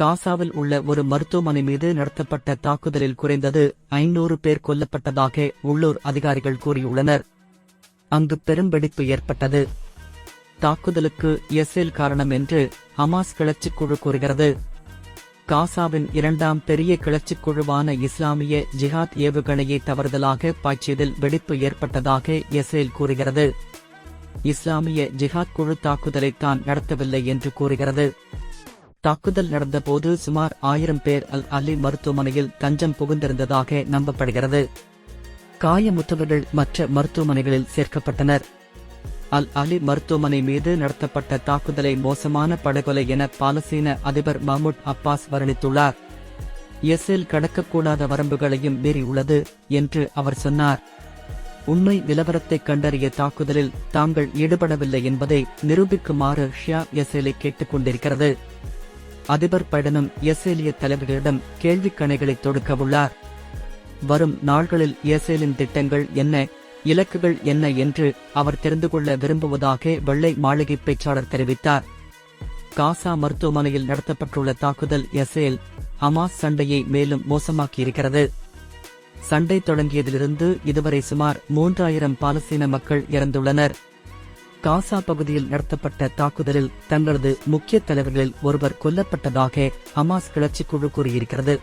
காசாவில் உள்ள ஒரு மருத்துவமனை மீது நடத்தப்பட்ட தாக்குதலில் குறைந்தது 500 பேர் கொல்லப்பட்டதாக உள்ளூர் அதிகாரிகள் கூறியுள்ளனர். அங்கு பெரும் வெடிப்பு ஏற்பட்டது. தாக்குதலுக்கு இஸ்ரேல் காரணம் என்று ஹமாஸ் கிளர்ச்சிக் குழு கூறுகிறது. காசாவின் இரண்டாம் பெரிய கிளர்ச்சிக் குழுவான இஸ்லாமிய ஜிஹாத் ஏவுகணையை தவறுதலாக பாய்ச்சியதில் வெடிப்பு ஏற்பட்டதாக இஸ்ரேல் கூறுகிறது. இஸ்லாமிய ஜிஹாத் குழு தாக்குதலை தான் நடத்தவில்லை என்று கூறுகிறது. தாக்குதல் நடந்தபோது சுமார் 1000 பேர் அல் அலி மருத்துவமனையில் தஞ்சம் புகுந்திருந்ததாக நம்பப்படுகிறது. காயமுற்றவர்கள் மற்ற மருத்துவமனைகளில் சேர்க்கப்பட்டனர். அல் அலி மருத்துவமனை மீது நடத்தப்பட்ட தாக்குதலை மோசமான படுகொலை என பாலஸ்தீன அதிபர் மஹ்மூத் அப்பாஸ் வர்ணித்துள்ளார். இஸ்ரேல் கடக்கக்கூடாத வரம்புகளையும் மீறியுள்ளது என்று அவர் சொன்னார். உண்மை நிலவரத்தை கண்டறிய தாக்குதலில் தாங்கள் ஈடுபடவில்லை என்பதை நிரூபிக்குமாறு ஷியா இஸ்ரேலை கேட்டுக் கொண்டிருக்கிறது. அதிபர் பைடனும் இஸ்ரேலிய தலைவர்களிடம் கேள்விக்கணைகளை தொடுக்கவுள்ளார். வரும் நாள்களில் இஸ்ரேலின் திட்டங்கள் என்ன, இலக்குகள் என்ன என்று அவர் தெரிந்து கொள்ள விரும்புவதாக வெள்ளை மாளிகை பேச்சாளர் தெரிவித்தார். காசா மருத்துவமனையில் நடத்தப்பட்டுள்ள தாக்குதல் இஸ்ரேல் ஹமாஸ் சண்டையை மேலும் மோசமாக்கியிருக்கிறது. சண்டை தொடங்கியதிலிருந்து இதுவரை சுமார் 3000 பாலஸ்தீன மக்கள் இறந்துள்ளனர். காசா பகுதியில் நடத்தப்பட்ட தாக்குதலில் தங்களது முக்கிய தலைவர்களில் ஒருவர் கொல்லப்பட்டதாக ஹமாஸ் கிளர்ச்சிக் குழு கூறியிருக்கிறது.